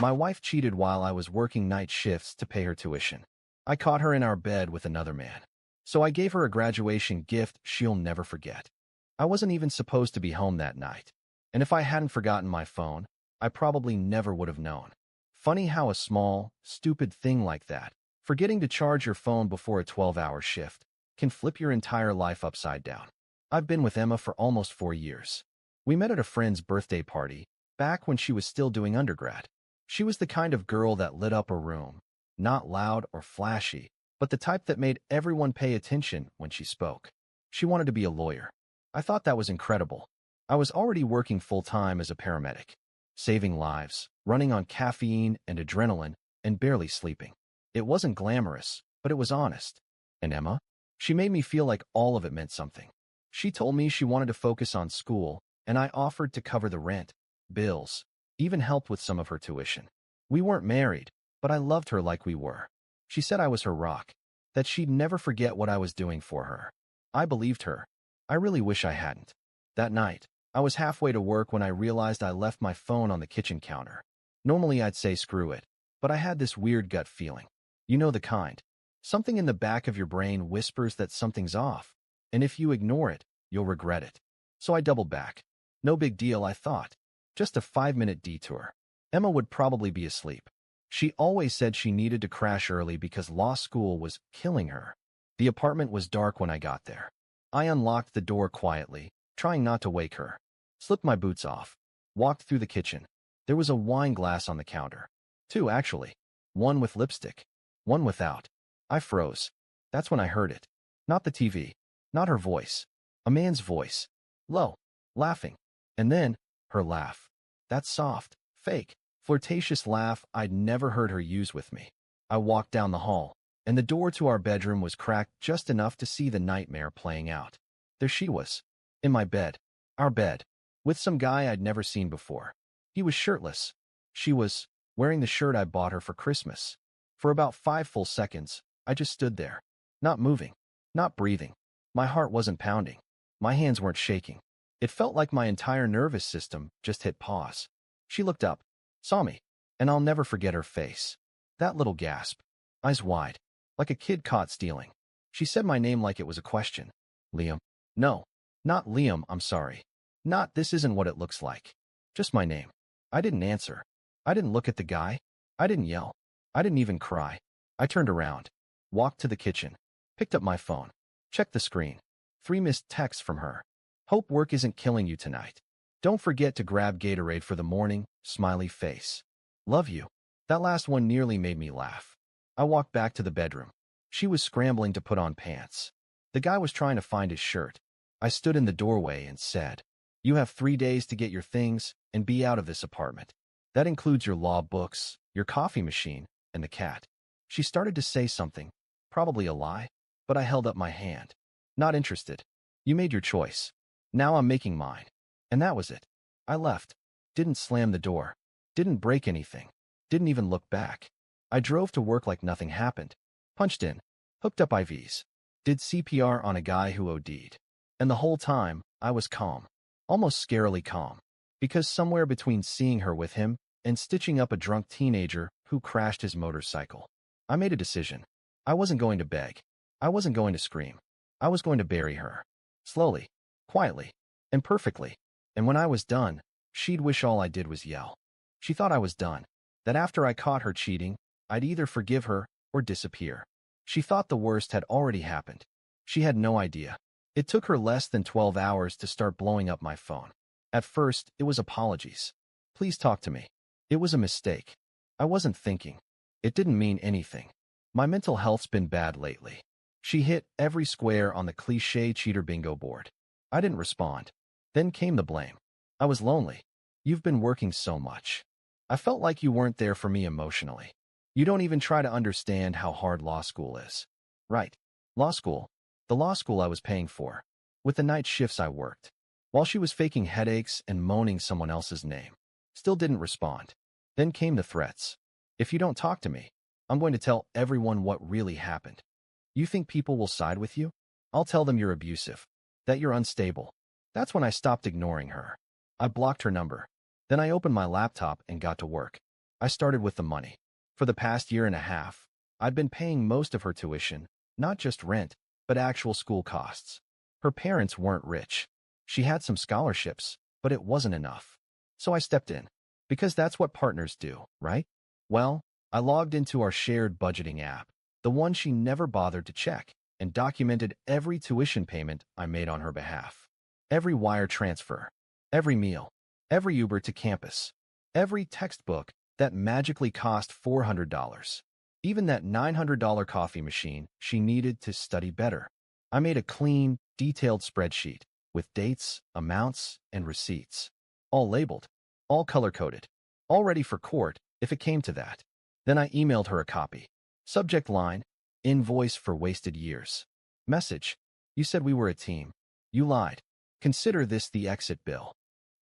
My wife cheated while I was working night shifts to pay her tuition. I caught her in our bed with another man. So I gave her a graduation gift she'll never forget. I wasn't even supposed to be home that night. And if I hadn't forgotten my phone, I probably never would have known. Funny how a small, stupid thing like that, forgetting to charge your phone before a 12-hour shift, can flip your entire life upside down. I've been with Emma for almost 4 years. We met at a friend's birthday party, back when she was still doing undergrad. She was the kind of girl that lit up a room, not loud or flashy, but the type that made everyone pay attention when she spoke. She wanted to be a lawyer. I thought that was incredible. I was already working full-time as a paramedic, saving lives, running on caffeine and adrenaline, and barely sleeping. It wasn't glamorous, but it was honest. And Emma? She made me feel like all of it meant something. She told me she wanted to focus on school, and I offered to cover the rent, bills, even helped with some of her tuition. We weren't married, but I loved her like we were. She said I was her rock, that she'd never forget what I was doing for her. I believed her. I really wish I hadn't. That night, I was halfway to work when I realized I left my phone on the kitchen counter. Normally I'd say screw it, but I had this weird gut feeling. You know the kind. Something in the back of your brain whispers that something's off, and if you ignore it, you'll regret it. So I doubled back. No big deal, I thought. Just a 5-minute detour. Emma would probably be asleep. She always said she needed to crash early because law school was killing her. The apartment was dark when I got there. I unlocked the door quietly, trying not to wake her. Slipped my boots off. Walked through the kitchen. There was a wine glass on the counter. 2, actually. One with lipstick. One without. I froze. That's when I heard it. Not the TV. Not her voice. A man's voice. Low. Laughing. And then, her laugh. That soft, fake, flirtatious laugh I'd never heard her use with me. I walked down the hall, and the door to our bedroom was cracked just enough to see the nightmare playing out. There she was. In my bed. Our bed. With some guy I'd never seen before. He was shirtless. She was wearing the shirt I bought her for Christmas. For about 5 full seconds, I just stood there. Not moving. Not breathing. My heart wasn't pounding. My hands weren't shaking. It felt like my entire nervous system just hit pause. She looked up, saw me, and I'll never forget her face. That little gasp. Eyes wide. Like a kid caught stealing. She said my name like it was a question. Liam. No. Not Liam, I'm sorry. Not this isn't what it looks like. Just my name. I didn't answer. I didn't look at the guy. I didn't yell. I didn't even cry. I turned around, walked to the kitchen, picked up my phone, checked the screen. 3 missed texts from her. Hope work isn't killing you tonight. Don't forget to grab Gatorade for the morning, smiley face. Love you. That last one nearly made me laugh. I walked back to the bedroom. She was scrambling to put on pants. The guy was trying to find his shirt. I stood in the doorway and said, "You have 3 days to get your things and be out of this apartment. That includes your law books, your coffee machine, and the cat." She started to say something, probably a lie, but I held up my hand. Not interested. You made your choice. Now I'm making mine. And that was it. I left. Didn't slam the door. Didn't break anything. Didn't even look back. I drove to work like nothing happened. Punched in. Hooked up IVs. Did CPR on a guy who OD'd. And the whole time, I was calm. Almost scarily calm. Because somewhere between seeing her with him and stitching up a drunk teenager who crashed his motorcycle, I made a decision. I wasn't going to beg. I wasn't going to scream. I was going to bury her. Slowly. Quietly. And perfectly. And when I was done, she'd wish all I did was yell. She thought I was done. That after I caught her cheating, I'd either forgive her or disappear. She thought the worst had already happened. She had no idea. It took her less than 12 hours to start blowing up my phone. At first, it was apologies. Please talk to me. It was a mistake. I wasn't thinking. It didn't mean anything. My mental health's been bad lately. She hit every square on the cliché cheater bingo board. I didn't respond. Then came the blame. I was lonely. You've been working so much. I felt like you weren't there for me emotionally. You don't even try to understand how hard law school is. Right. Law school. The law school I was paying for. With the night shifts I worked. While she was faking headaches and moaning someone else's name. Still didn't respond. Then came the threats. If you don't talk to me, I'm going to tell everyone what really happened. You think people will side with you? I'll tell them you're abusive. That you're unstable. That's when I stopped ignoring her. I blocked her number. Then I opened my laptop and got to work. I started with the money. For the past year and a half, I'd been paying most of her tuition, not just rent, but actual school costs. Her parents weren't rich. She had some scholarships, but it wasn't enough. So I stepped in. Because that's what partners do, right? Well, I logged into our shared budgeting app, the one she never bothered to check, and documented every tuition payment I made on her behalf. Every wire transfer, every meal, every Uber to campus, every textbook that magically cost $400. Even that $900 coffee machine she needed to study better. I made a clean, detailed spreadsheet with dates, amounts, and receipts. All labeled, all color-coded, all ready for court if it came to that. Then I emailed her a copy. Subject line, invoice for wasted years. Message, you said we were a team. You lied. Consider this the exit bill.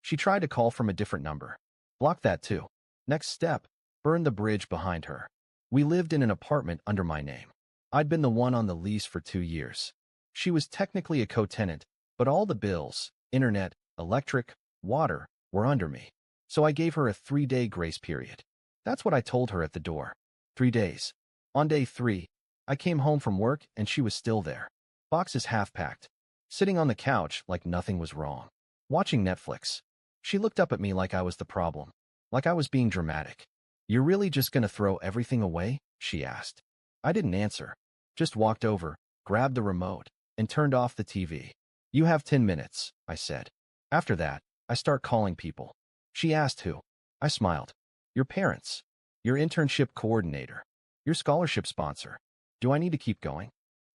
She tried to call from a different number. Block that too. Next step, burn the bridge behind her. We lived in an apartment under my name. I'd been the one on the lease for 2 years. She was technically a co-tenant, but all the bills, internet, electric, water, were under me. So I gave her a 3-day grace period. That's what I told her at the door. 3 days. On day 3, I came home from work and she was still there. Boxes half-packed. Sitting on the couch like nothing was wrong. Watching Netflix. She looked up at me like I was the problem. Like I was being dramatic. You're really just gonna throw everything away? She asked. I didn't answer. Just walked over, grabbed the remote, and turned off the TV. You have 10 minutes, I said. After that, I start calling people. She asked who. I smiled. Your parents. Your internship coordinator. Your scholarship sponsor. Do I need to keep going?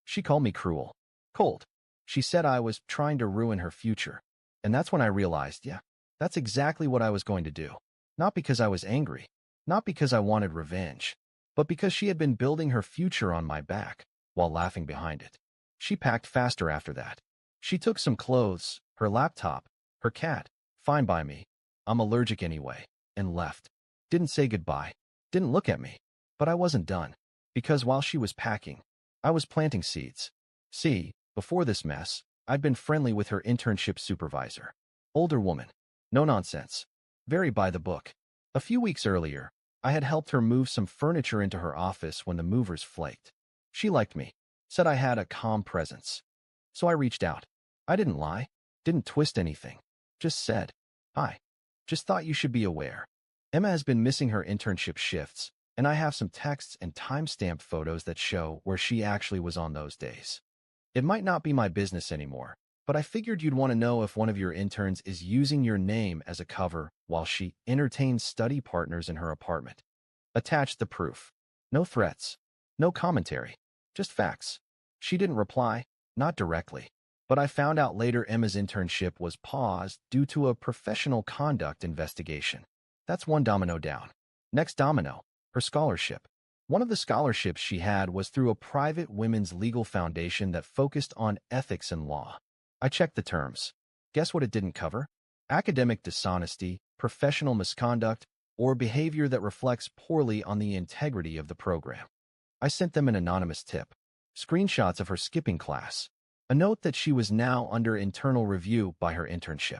She called me cruel. Cold. She said I was trying to ruin her future. And that's when I realized, yeah, that's exactly what I was going to do. Not because I was angry. Not because I wanted revenge. But because she had been building her future on my back, while laughing behind it. She packed faster after that. She took some clothes, her laptop, her cat, fine by me, I'm allergic anyway, and left. Didn't say goodbye. Didn't look at me. But I wasn't done. Because while she was packing, I was planting seeds. See, before this mess, I'd been friendly with her internship supervisor. Older woman. No nonsense. Very by the book. A few weeks earlier, I had helped her move some furniture into her office when the movers flaked. She liked me. Said I had a calm presence. So I reached out. I didn't lie. Didn't twist anything. Just said, hi. Just thought you should be aware. Emma has been missing her internship shifts, and I have some texts and timestamped photos that show where she actually was on those days. It might not be my business anymore, but I figured you'd want to know if one of your interns is using your name as a cover while she entertains study partners in her apartment. Attached the proof. No threats. No commentary. Just facts. She didn't reply, not directly. But I found out later Emma's internship was paused due to a professional conduct investigation. That's one domino down. Next domino, her scholarship. One of the scholarships she had was through a private women's legal foundation that focused on ethics and law. I checked the terms. Guess what it didn't cover? Academic dishonesty, professional misconduct, or behavior that reflects poorly on the integrity of the program. I sent them an anonymous tip. Screenshots of her skipping class. A note that she was now under internal review by her internship,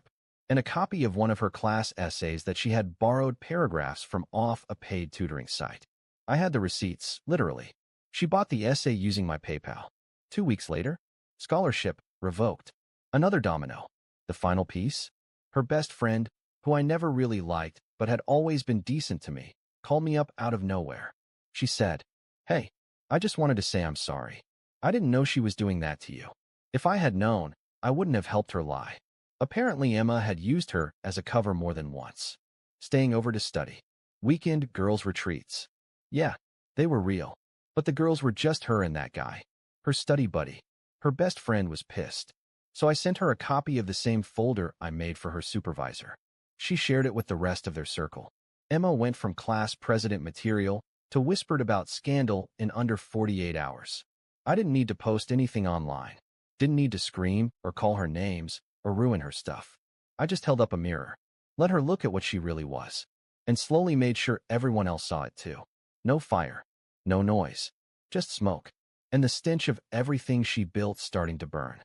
and a copy of one of her class essays that she had borrowed paragraphs from off a paid tutoring site. I had the receipts, literally. She bought the essay using my PayPal. 2 weeks later, scholarship revoked. Another domino. The final piece? Her best friend, who I never really liked but had always been decent to me, called me up out of nowhere. She said, hey, I just wanted to say I'm sorry. I didn't know she was doing that to you. If I had known, I wouldn't have helped her lie. Apparently Emma had used her as a cover more than once. Staying over to study. Weekend girls' retreats. Yeah, they were real. But the girls were just her and that guy. Her study buddy. Her best friend was pissed. So I sent her a copy of the same folder I made for her supervisor. She shared it with the rest of their circle. Emma went from class president material to whispered about scandal in under 48 hours. I didn't need to post anything online. Didn't need to scream or call her names or ruin her stuff. I just held up a mirror, let her look at what she really was, and slowly made sure everyone else saw it too. No fire, no noise, just smoke, and the stench of everything she built starting to burn.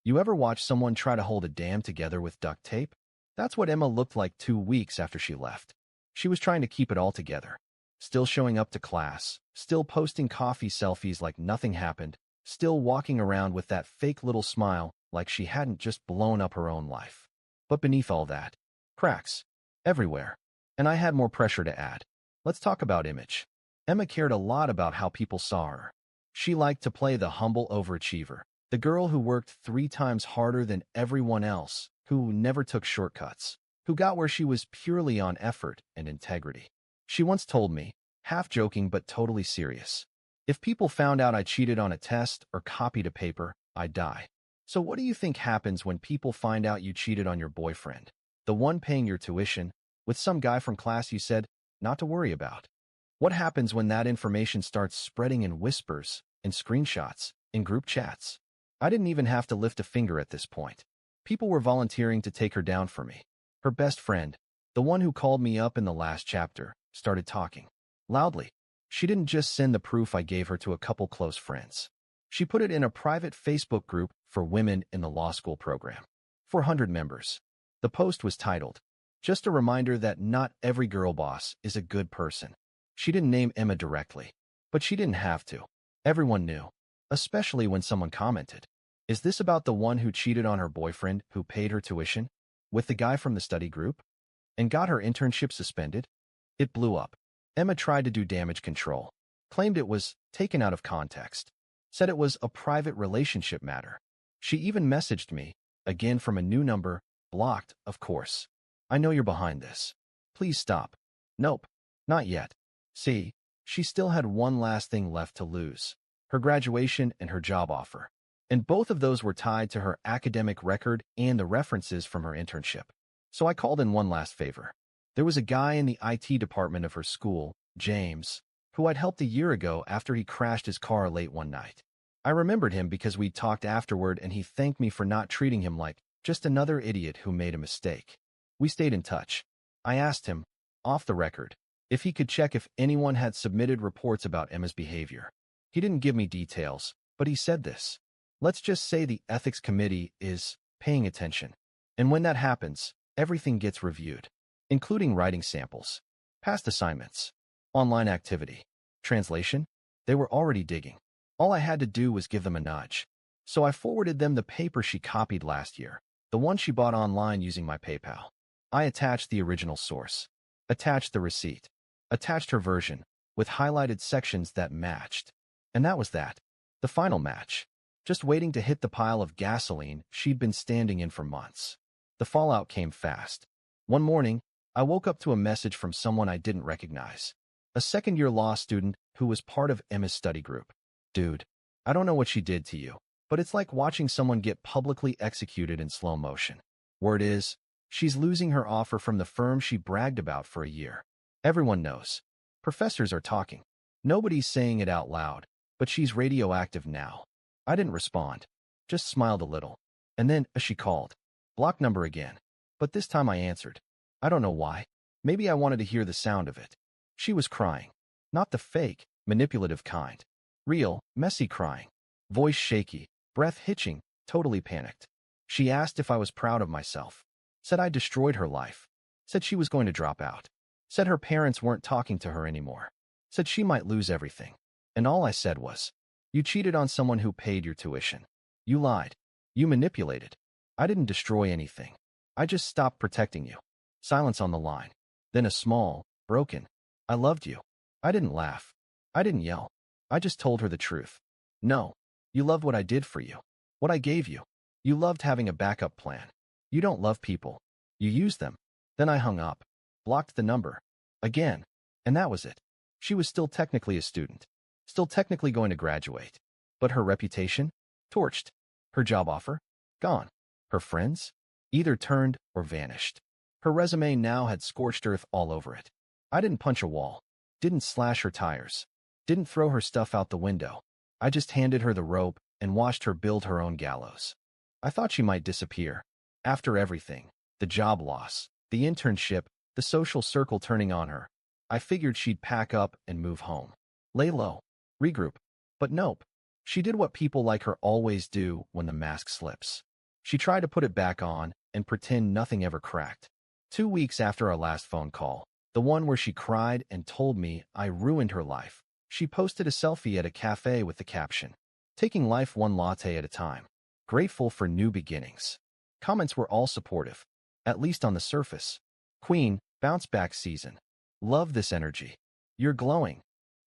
You ever watch someone try to hold a dam together with duct tape? That's what Emma looked like 2 weeks after she left. She was trying to keep it all together. still showing up to class, still posting coffee selfies like nothing happened, still walking around with that fake little smile like she hadn't just blown up her own life. But beneath all that, cracks. Everywhere. And I had more pressure to add. Let's talk about image. Emma cared a lot about how people saw her. She liked to play the humble overachiever, the girl who worked 3 times harder than everyone else, who never took shortcuts, who got where she was purely on effort and integrity. She once told me, half joking but totally serious, if people found out I cheated on a test or copied a paper, I'd die. So what do you think happens when people find out you cheated on your boyfriend, the one paying your tuition, with some guy from class you said not to worry about? What happens when that information starts spreading in whispers, in screenshots, in group chats? I didn't even have to lift a finger at this point. People were volunteering to take her down for me. Her best friend, the one who called me up in the last chapter, started talking. Loudly. She didn't just send the proof I gave her to a couple close friends. She put it in a private Facebook group for women in the law school program. 400 members. The post was titled, "Just a reminder that not every girl boss is a good person." She didn't name Emma directly, but she didn't have to. Everyone knew, especially when someone commented, "Is this about the one who cheated on her boyfriend who paid her tuition? With the guy from the study group? And got her internship suspended?" It blew up. Emma tried to do damage control, claimed it was taken out of context, said it was a private relationship matter. She even messaged me, again from a new number, blocked, of course. "I know you're behind this. Please stop." Nope, not yet. See, she still had one last thing left to lose, her graduation and her job offer. And both of those were tied to her academic record and the references from her internship. So I called in one last favor. There was a guy in the IT department of her school, James, who I'd helped a year ago after he crashed his car late one night. I remembered him because we talked afterward and he thanked me for not treating him like just another idiot who made a mistake. We stayed in touch. I asked him, off the record, if he could check if anyone had submitted reports about Emma's behavior. He didn't give me details, but he said this: "Let's just say the ethics committee is paying attention. And when that happens, everything gets reviewed, including writing samples, past assignments, online activity, translation." They were already digging. All I had to do was give them a nudge. So I forwarded them the paper she copied last year, the one she bought online using my PayPal. I attached the original source, attached the receipt, attached her version, with highlighted sections that matched. And that was that. The final match. Just waiting to hit the pile of gasoline she'd been standing in for months. The fallout came fast. One morning, I woke up to a message from someone I didn't recognize. A second-year law student who was part of Emma's study group. "Dude, I don't know what she did to you, but it's like watching someone get publicly executed in slow motion. Word is, she's losing her offer from the firm she bragged about for a year. Everyone knows. Professors are talking. Nobody's saying it out loud, but she's radioactive now." I didn't respond, just smiled a little. And then, as she called, block number again. But this time I answered. I don't know why. Maybe I wanted to hear the sound of it. She was crying. Not the fake, manipulative kind. Real, messy crying. Voice shaky, breath hitching, totally panicked. She asked if I was proud of myself. Said I destroyed her life. Said she was going to drop out. Said her parents weren't talking to her anymore. Said she might lose everything. And all I said was, "You cheated on someone who paid your tuition. You lied. You manipulated. I didn't destroy anything. I just stopped protecting you." Silence on the line. Then a small, broken, "I loved you." I didn't laugh. I didn't yell. I just told her the truth. "No, you loved what I did for you. What I gave you. You loved having a backup plan. You don't love people. You use them." Then I hung up. Blocked the number. Again. And that was it. She was still technically a student. Still technically going to graduate. But her reputation? Torched. Her job offer? Gone. Her friends? Either turned or vanished. Her resume now had scorched earth all over it. I didn't punch a wall. Didn't slash her tires. Didn't throw her stuff out the window. I just handed her the rope and watched her build her own gallows. I thought she might disappear. After everything, the job loss, the internship, the social circle turning on her, I figured she'd pack up and move home. Lay low. Regroup. But nope. She did what people like her always do when the mask slips. She tried to put it back on and pretend nothing ever cracked. 2 weeks after our last phone call, the The one where she cried and told me I ruined her life. She posted a selfie at a cafe with the caption, "Taking life one latte at a time. Grateful for new beginnings." Comments were all supportive, at least on the surface. "Queen, bounce back season. Love this energy. You're glowing."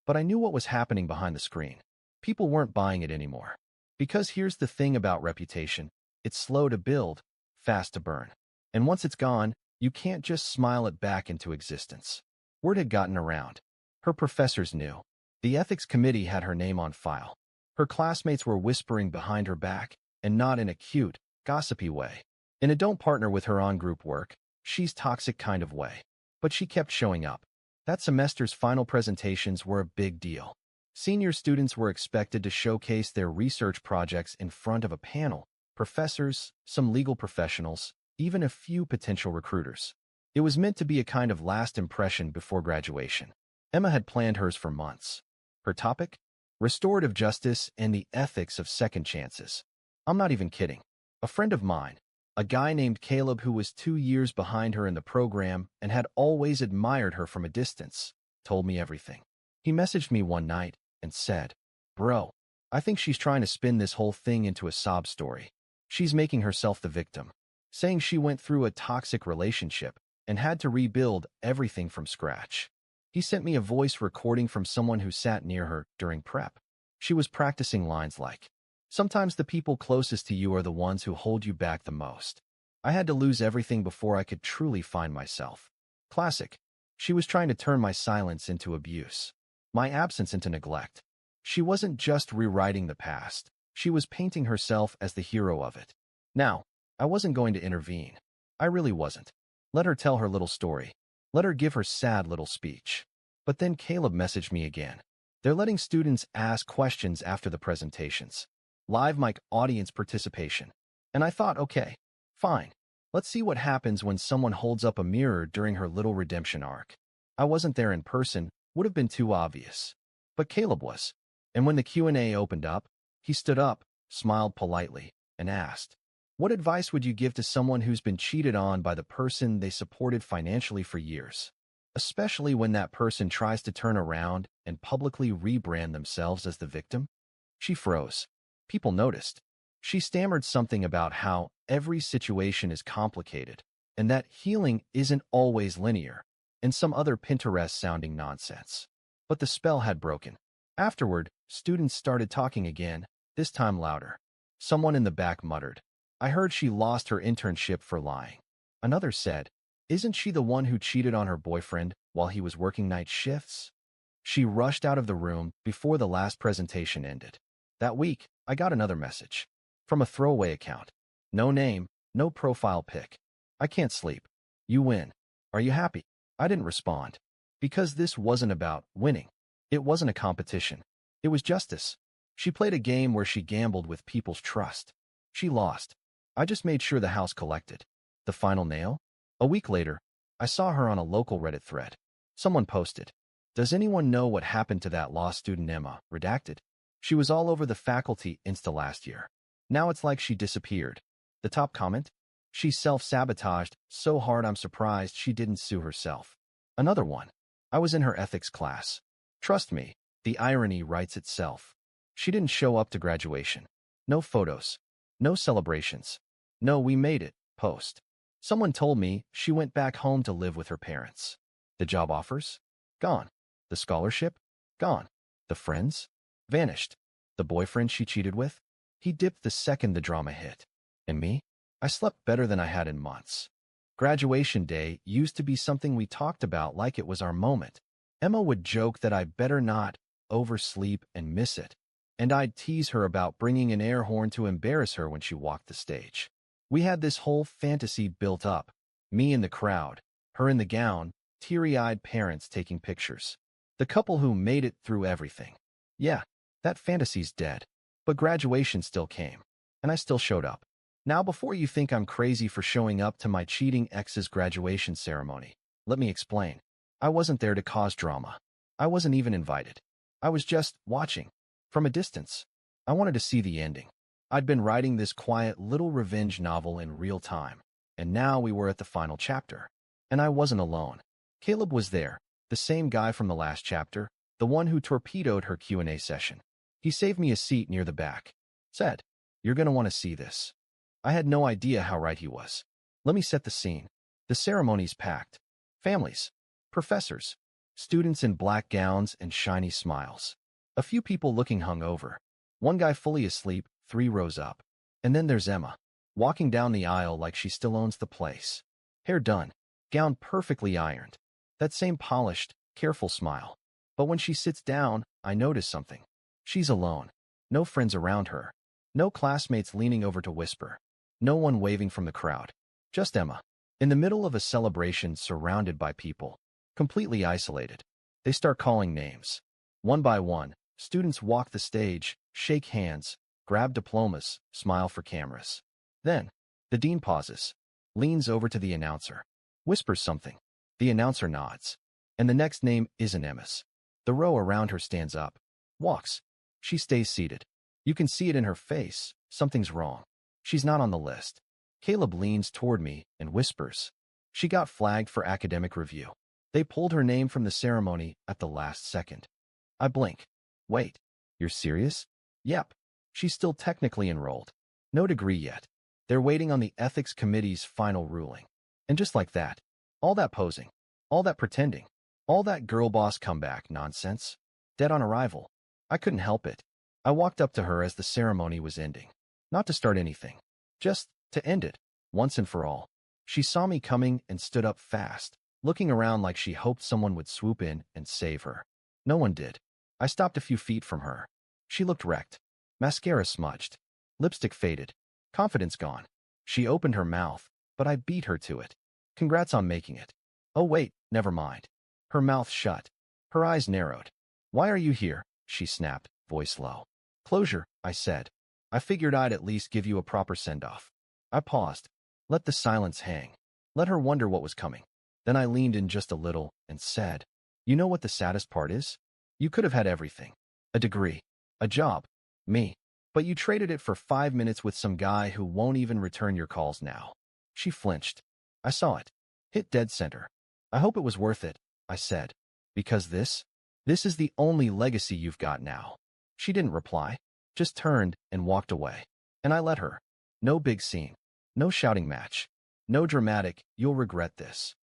But I knew what was happening behind the screen. People weren't buying it anymore. Because here's the thing about reputation. It's slow to build, fast to burn. And once it's gone, you can't just smile it back into existence. Word had gotten around. Her professors knew. The ethics committee had her name on file. Her classmates were whispering behind her back, and not in a cute, gossipy way. In a don't partner with her on group work, she's toxic kind of way. But she kept showing up. That semester's final presentations were a big deal. Senior students were expected to showcase their research projects in front of a panel, professors, some legal professionals, even a few potential recruiters. It was meant to be a kind of last impression before graduation. Emma had planned hers for months. Her topic? Restorative justice and the ethics of second chances. I'm not even kidding. A friend of mine, a guy named Caleb who was 2 years behind her in the program and had always admired her from a distance, told me everything. He messaged me one night and said, "Bro, I think she's trying to spin this whole thing into a sob story. She's making herself the victim, saying she went through a toxic relationship and had to rebuild everything from scratch." He sent me a voice recording from someone who sat near her during prep. She was practicing lines like, "Sometimes the people closest to you are the ones who hold you back the most. I had to lose everything before I could truly find myself." Classic. She was trying to turn my silence into abuse, my absence into neglect. She wasn't just rewriting the past. She was painting herself as the hero of it. Now, I wasn't going to intervene. I really wasn't. Let her tell her little story. Let her give her sad little speech. But then Caleb messaged me again. They're letting students ask questions after the presentations. Live mic audience participation. And I thought, okay, fine. Let's see what happens when someone holds up a mirror during her little redemption arc. I wasn't there in person, would have been too obvious. But Caleb was. And when the Q&A opened up, he stood up, smiled politely, and asked, "What advice would you give to someone who's been cheated on by the person they supported financially for years? Especially when that person tries to turn around and publicly rebrand themselves as the victim?" She froze. People noticed. She stammered something about how every situation is complicated and that healing isn't always linear, and some other Pinterest-sounding nonsense. But the spell had broken. Afterward, students started talking again, this time louder. Someone in the back muttered, "I heard she lost her internship for lying." Another said, "Isn't she the one who cheated on her boyfriend while he was working night shifts?" She rushed out of the room before the last presentation ended. That week, I got another message. From a throwaway account. No name, no profile pic. "I can't sleep. You win. Are you happy?" I didn't respond. Because this wasn't about winning. It wasn't a competition. It was justice. She played a game where she gambled with people's trust. She lost. I just made sure the house collected. The final nail? A week later, I saw her on a local Reddit thread. Someone posted, "Does anyone know what happened to that law student Emma, redacted? She was all over the faculty Insta last year. Now it's like she disappeared." The top comment? "She self-sabotaged so hard I'm surprised she didn't sue herself." Another one. "I was in her ethics class. Trust me, the irony writes itself. She didn't show up to graduation. No photos. No celebrations. No 'we made it' post. Someone told me she went back home to live with her parents. The job offers? Gone. The scholarship? Gone. The friends? Vanished. The boyfriend she cheated with? He dipped the second the drama hit. And me? I slept better than I had in months. Graduation day used to be something we talked about like it was our moment. Emma would joke that I better not oversleep and miss it, and I'd tease her about bringing an air horn to embarrass her when she walked the stage. We had this whole fantasy built up, me in the crowd, her in the gown, teary-eyed parents taking pictures. The couple who made it through everything. Yeah, that fantasy's dead. But graduation still came, and I still showed up. Now, before you think I'm crazy for showing up to my cheating ex's graduation ceremony, let me explain. I wasn't there to cause drama. I wasn't even invited. I was just watching, from a distance. I wanted to see the ending. I'd been writing this quiet little revenge novel in real time, and now we were at the final chapter. And I wasn't alone. Caleb was there, the same guy from the last chapter, the one who torpedoed her Q&A session. He saved me a seat near the back. Said, "You're going to want to see this." I had no idea how right he was. Let me set the scene. The ceremony's packed. Families, professors, students in black gowns and shiny smiles. A few people looking hungover. One guy fully asleep, 3 rows up. And then there's Emma, walking down the aisle like she still owns the place. Hair done, gown perfectly ironed. That same polished, careful smile. But when she sits down, I notice something. She's alone. No friends around her. No classmates leaning over to whisper. No one waving from the crowd. Just Emma. In the middle of a celebration surrounded by people. Completely isolated. They start calling names. One by one, students walk the stage, shake hands, grab diplomas, smile for cameras. Then, the dean pauses, leans over to the announcer, whispers something. The announcer nods. And the next name isn't Emma's. The row around her stands up, walks. She stays seated. You can see it in her face. Something's wrong. She's not on the list. Caleb leans toward me and whispers. She got flagged for academic review. They pulled her name from the ceremony at the last second. I blink. Wait, you're serious? Yep. She's still technically enrolled. No degree yet. They're waiting on the ethics committee's final ruling. And just like that, all that posing, all that pretending, all that girl boss comeback nonsense, dead on arrival. I couldn't help it. I walked up to her as the ceremony was ending. Not to start anything, just to end it, once and for all. She saw me coming and stood up fast, looking around like she hoped someone would swoop in and save her. No one did. I stopped a few feet from her. She looked wrecked. Mascara smudged. Lipstick faded. Confidence gone. She opened her mouth, but I beat her to it. Congrats on making it. Oh wait, never mind. Her mouth shut. Her eyes narrowed. Why are you here? She snapped, voice low. Closure, I said. I figured I'd at least give you a proper send-off. I paused. Let the silence hang. Let her wonder what was coming. Then I leaned in just a little and said, "You know what the saddest part is? You could have had everything. A degree. A job. Me. But you traded it for 5 minutes with some guy who won't even return your calls now." She flinched. I saw it. Hit dead center. "I hope it was worth it," I said. "Because this is the only legacy you've got now." She didn't reply, just turned and walked away. And I let her. No big scene. No shouting match. No dramatic, "You'll regret this."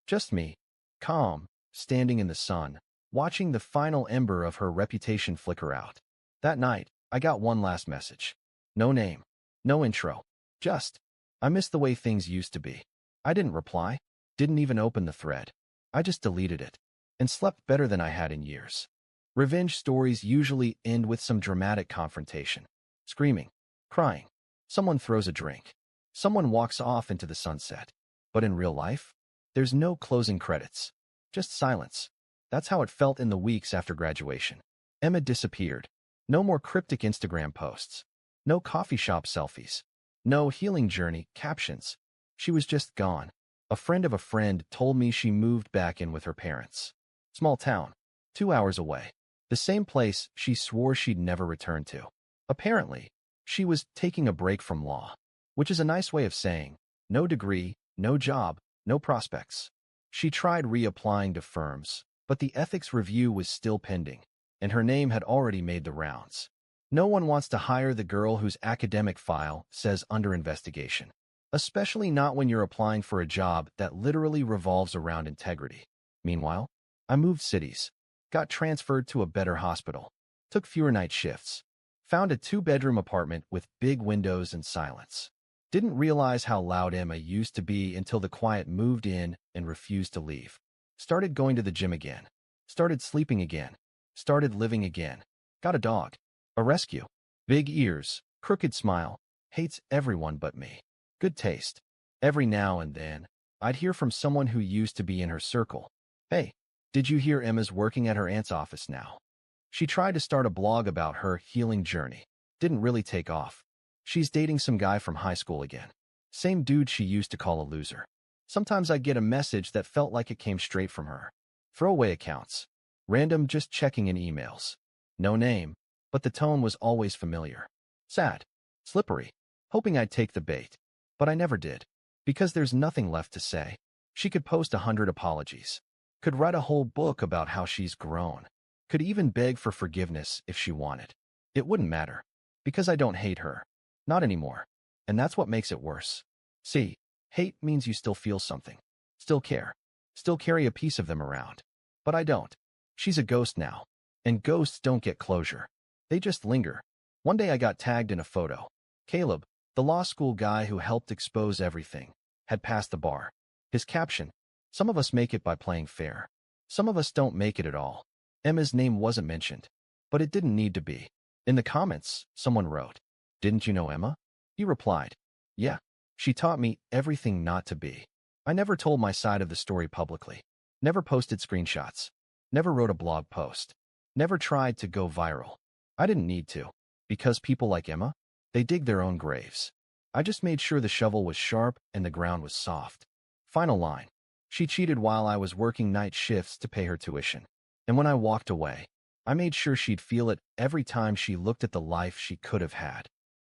Just me, calm, standing in the sun, watching the final ember of her reputation flicker out. That night, I got one last message. No name. No intro. Just, "I miss the way things used to be." I didn't reply. Didn't even open the thread. I just deleted it. And slept better than I had in years. Revenge stories usually end with some dramatic confrontation. Screaming. Crying. Someone throws a drink. Someone walks off into the sunset. But in real life, there's no closing credits. Just silence. That's how it felt in the weeks after graduation. Emma disappeared. No more cryptic Instagram posts. No coffee shop selfies. No healing journey captions. She was just gone. A friend of a friend told me she moved back in with her parents. Small town. 2 hours away. The same place she swore she'd never return to. Apparently, she was taking a break from law, which is a nice way of saying, no degree, no job, no prospects. She tried reapplying to firms, but the ethics review was still pending, and her name had already made the rounds. No one wants to hire the girl whose academic file says under investigation, especially not when you're applying for a job that literally revolves around integrity. Meanwhile, I moved cities, got transferred to a better hospital, took fewer night shifts, found a 2-bedroom apartment with big windows and silence. Didn't realize how loud Emma used to be until the quiet moved in and refused to leave. Started going to the gym again. Started sleeping again. Started living again. Got a dog. A rescue. Big ears, crooked smile, hates everyone but me. Good taste. Every now and then, I'd hear from someone who used to be in her circle. "Hey, did you hear Emma's working at her aunt's office now?" She tried to start a blog about her healing journey. Didn't really take off. She's dating some guy from high school again. Same dude she used to call a loser. Sometimes I'd get a message that felt like it came straight from her. Throwaway accounts. Random just checking in emails. No name, but the tone was always familiar. Sad. Slippery. Hoping I'd take the bait. But I never did. Because there's nothing left to say. She could post 100 apologies. Could write a whole book about how she's grown. Could even beg for forgiveness if she wanted. It wouldn't matter. Because I don't hate her. Not anymore. And that's what makes it worse. See, hate means you still feel something. Still care. Still carry a piece of them around. But I don't. She's a ghost now. And ghosts don't get closure. They just linger. One day I got tagged in a photo. Caleb, the law school guy who helped expose everything, had passed the bar. His caption, "Some of us make it by playing fair. Some of us don't make it at all." Emma's name wasn't mentioned. But it didn't need to be. In the comments, someone wrote, "Didn't you know Emma?" He replied, "Yeah. She taught me everything not to be." I never told my side of the story publicly. Never posted screenshots. Never wrote a blog post. Never tried to go viral. I didn't need to. Because people like Emma, they dig their own graves. I just made sure the shovel was sharp and the ground was soft. Final line. She cheated while I was working night shifts to pay her tuition. And when I walked away, I made sure she'd feel it every time she looked at the life she could have had.